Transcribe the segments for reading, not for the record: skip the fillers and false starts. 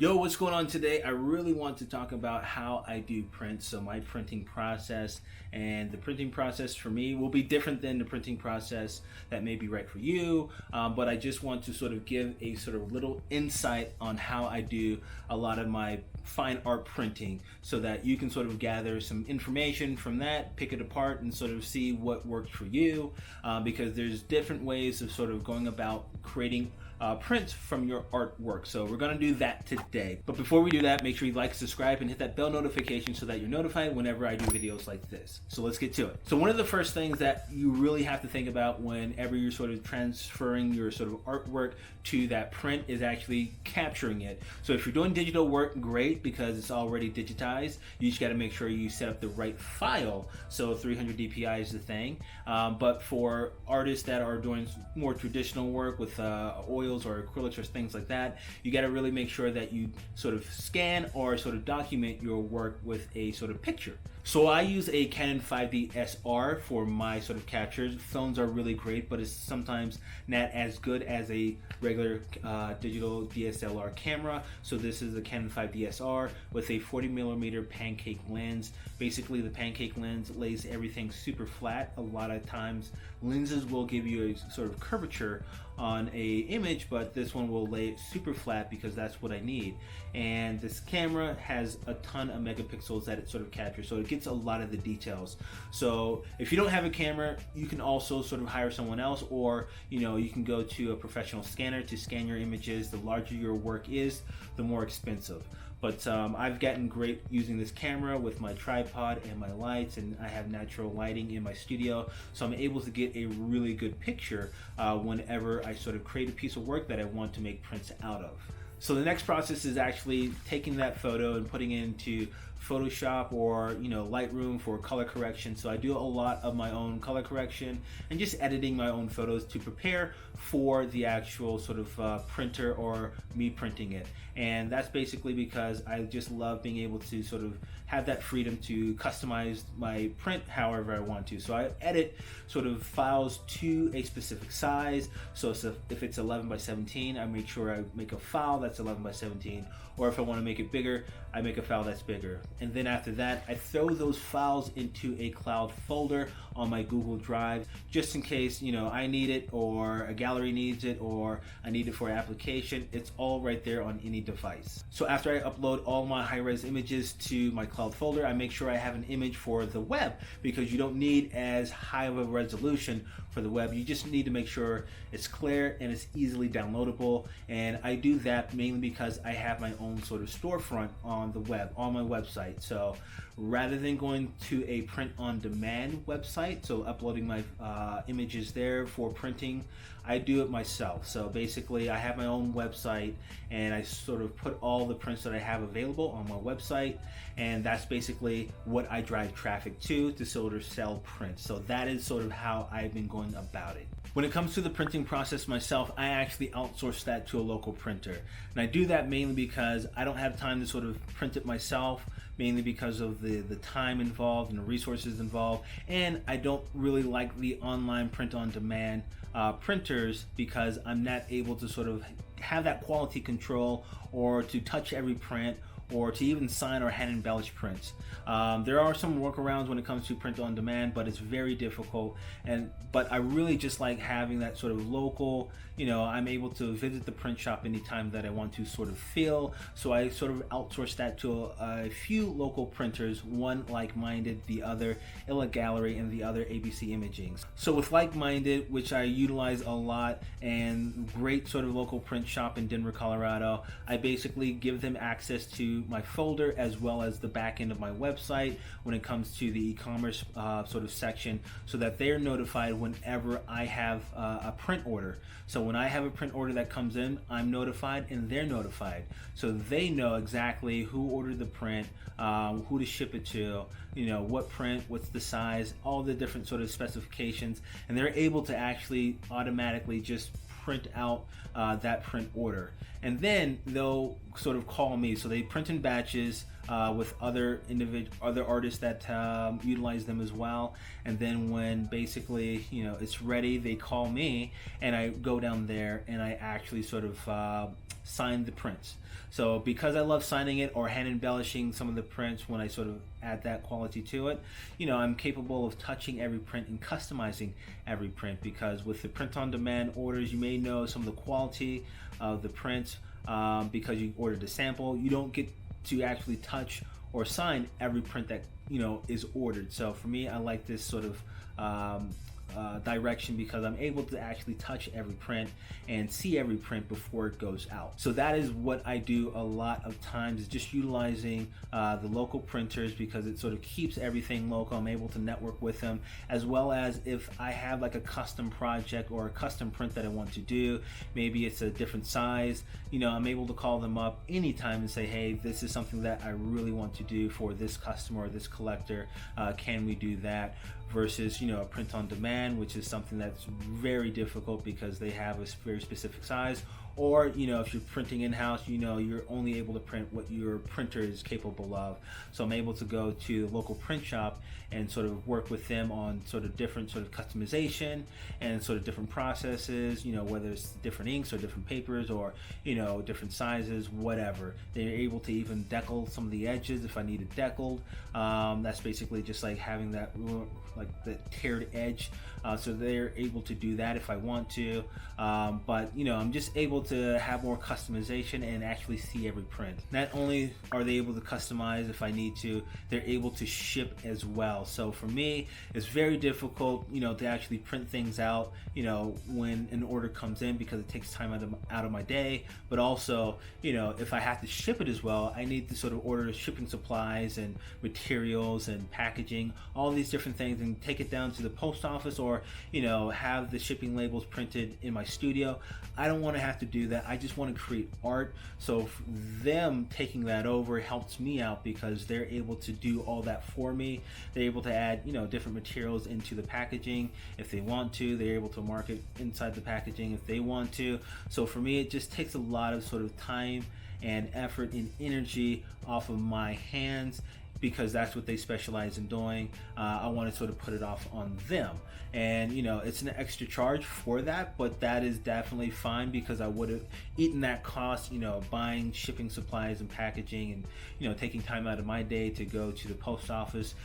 Yo, what's going on today? I really want to talk about how I do print. So my printing process, and the printing process for me will be different than the printing process that may be right for you. But I just want to sort of give a sort of little insight on how I do a lot of my fine art printing so that you can sort of gather some information from that, pick it apart and sort of see what works for you, because there's different ways of sort of going about creating prints from your artwork. So we're gonna do that today. But before we do that, make sure you like, subscribe, and hit that bell notification so that you're notified whenever I do videos like this. So let's get to it. So one of the first things that you really have to think about whenever you're sort of transferring your sort of artwork to that print is actually capturing it. So if you're doing digital work, great, because it's already digitized. You just gotta make sure you set up the right file. So 300 DPI is the thing. But for artists that are doing more traditional work with oils or acrylics or things like that, you got to really make sure that you sort of scan or sort of document your work with a sort of picture. So I use a Canon 5D SR for my sort of captures. Phones are really great, but it's sometimes not as good as a regular digital DSLR camera. So this is a Canon 5D SR with a 40mm pancake lens. Basically, the pancake lens lays everything super flat. A lot of times lenses will give you a sort of curvature on a image, but this one will lay it super flat because that's what I need. And this camera has a ton of megapixels that it sort of captures, so it gets a lot of the details. So if you don't have a camera, you can also sort of hire someone else, or you can go to a professional scanner to scan your images. The larger your work is, the more expensive. But I've gotten great using this camera with my tripod and my lights, and I have natural lighting in my studio, so I'm able to get a really good picture whenever I sort of create a piece of work that I want to make prints out of. So the next process is actually taking that photo and putting it into Photoshop or Lightroom for color correction. So I do a lot of my own color correction and just editing my own photos to prepare for the actual sort of printer or me printing it. And that's basically because I just love being able to sort of have that freedom to customize my print however I want to. So I edit sort of files to a specific size. So if it's 11 by 17, I make sure I make a file that's 11 by 17, or if I want to make it bigger, I make a file that's bigger. And then after that, I throw those files into a cloud folder on my Google Drive, just in case I need it, or a gallery needs it, or I need it for an application. It's all right there on any device. So after I upload all my high-res images to my cloud folder, I make sure I have an image for the web, because you don't need as high of a resolution for the web. You just need to make sure it's clear and it's easily downloadable. And I do that mainly because I have my own sort of storefront on the web, on my website. So rather than going to a print on demand website, so uploading my images there for printing, I do it myself. So basically I have my own website, and I sort of put all the prints that I have available on my website, and that's basically what I drive traffic to sort of sell prints. So that is sort of how I've been going about it. When it comes to the printing process myself, I actually outsource that to a local printer. And I do that mainly because I don't have time to sort of print it myself, mainly because of the time involved and the resources involved. And I don't really like the online print on demand printers, because I'm not able to sort of have that quality control, or to touch every print, or to even sign or hand embellish prints. There are some workarounds when it comes to print on demand, but it's very difficult. But I really just like having that sort of local, I'm able to visit the print shop anytime that I want to sort of feel. So I sort of outsource that to a few local printers, one Like Minded, the other Illa Gallery, and the other ABC Imaging. So with Like Minded, which I utilize a lot, and great sort of local print shop in Denver, Colorado, I basically give them access to my folder as well as the back end of my website when it comes to the e-commerce sort of section, so that they're notified whenever I have a print order. So when I have a print order that comes in, I'm notified and they're notified. So they know exactly who ordered the print, who to ship it to, what print, what's the size, all the different sort of specifications, and they're able to actually automatically just print out that print order. And then they'll sort of call me. So they print in batches. with other artists that utilize them as well. And then when basically it's ready, they call me, and I go down there and I actually sort of sign the prints. So because I love signing it or hand embellishing some of the prints when I sort of add that quality to it, I'm capable of touching every print and customizing every print, because with the print on demand orders, you may know some of the quality of the prints because you ordered a sample. You don't get to actually touch or sign every print that is ordered. So for me, I like this sort of direction, because I'm able to actually touch every print and see every print before it goes out. So that is what I do a lot of times, is just utilizing the local printers, because it sort of keeps everything local. I'm able to network with them, as well as if I have like a custom project or a custom print that I want to do, maybe it's a different size, I'm able to call them up anytime and say, hey, this is something that I really want to do for this customer or this collector, can we do that? Versus a print on demand, which is something that's very difficult because they have a very specific size. Or if you're printing in-house, you're only able to print what your printer is capable of. So I'm able to go to the local print shop and sort of work with them on sort of different sort of customization and sort of different processes, whether it's different inks or different papers or different sizes, whatever. They're able to even decal some of the edges if I need it deckled. That's basically just like having that like the teared edge, so they're able to do that if I want to, but I'm just able to have more customization and actually see every print. Not only are they able to customize if I need to, they're able to ship as well. So for me, it's very difficult to actually print things out when an order comes in, because it takes time out of my day. But also if I have to ship it as well, I need to sort of order shipping supplies and materials and packaging, all these different things, and take it down to the post office, or have the shipping labels printed in my studio. I don't want to have to do that. I just want to create art. So them taking that over helps me out, because they're able to do all that for me. They're able to add different materials into the packaging if they want to. They're able to mark it inside the packaging if they want to. So for me, it just takes a lot of sort of time and effort and energy off of my hands, because that's what they specialize in doing. I want to sort of put it off on them, and it's an extra charge for that, but that is definitely fine, because I would have eaten that cost, buying shipping supplies and packaging, and taking time out of my day to go to the post office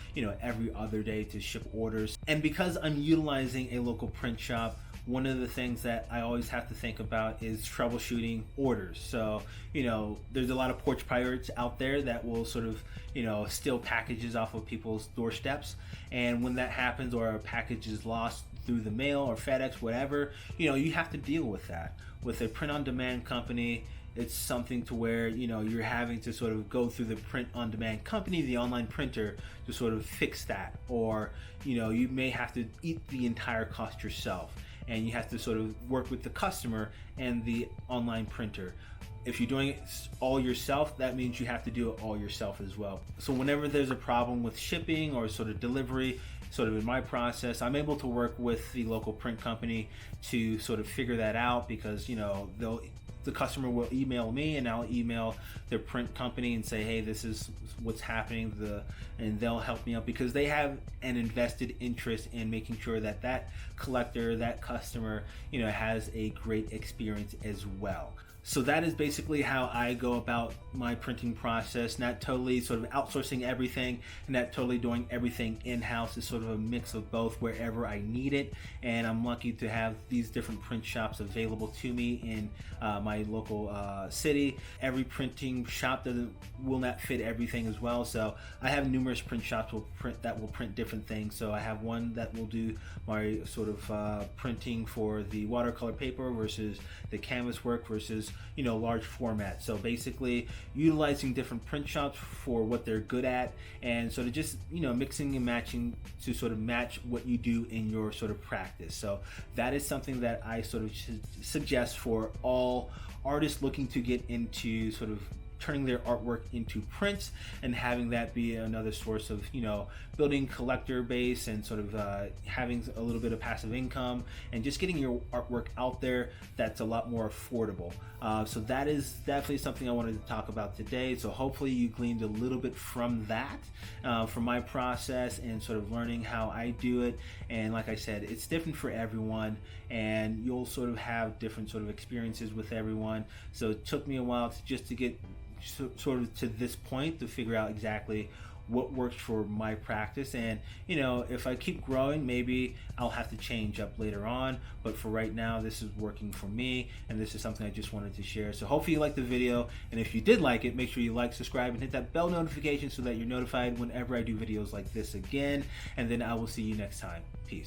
every other day to ship orders. And because I'm utilizing a local print shop, one of the things that I always have to think about is troubleshooting orders. So, there's a lot of porch pirates out there that will sort of, steal packages off of people's doorsteps. And when that happens, or a package is lost through the mail or FedEx, whatever, you have to deal with that. With a print-on-demand company, it's something to where you're having to sort of go through the print-on-demand company, the online printer, to sort of fix that. Or you may have to eat the entire cost yourself, and you have to sort of work with the customer and the online printer. If you're doing it all yourself, that means you have to do it all yourself as well. So whenever there's a problem with shipping or sort of delivery, sort of in my process, I'm able to work with the local print company to sort of figure that out, because the customer will email me, and I'll email their print company and say, hey, this is what's happening, and they'll help me out, because they have an invested interest in making sure that that collector, that customer, has a great experience as well. So that is basically how I go about my printing process, not totally sort of outsourcing everything, and not totally doing everything in-house. It's sort of a mix of both wherever I need it, and I'm lucky to have these different print shops available to me in my local city. Every printing shop will not fit everything as well, so I have numerous print shops that will print different things. So I have one that will do my sort of printing for the watercolor paper versus the canvas work versus large format. So basically utilizing different print shops for what they're good at, and sort of just mixing and matching to sort of match what you do in your sort of practice. So that is something that I sort of suggest for all artists looking to get into sort of turning their artwork into prints and having that be another source of, you know, building collector base and sort of having a little bit of passive income and just getting your artwork out there that's a lot more affordable. So that is definitely something I wanted to talk about today. So hopefully you gleaned a little bit from that, from my process and sort of learning how I do it. And like I said, it's different for everyone, and you'll sort of have different sort of experiences with everyone. So it took me a while to get sort of to this point to figure out exactly what works for my practice. And you know, if I keep growing, maybe I'll have to change up later on, but for right now this is working for me, and this is something I just wanted to share. So hopefully you liked the video, and if you did like it, make sure you like, subscribe, and hit that bell notification so that you're notified whenever I do videos like this again. And then I will see you next time.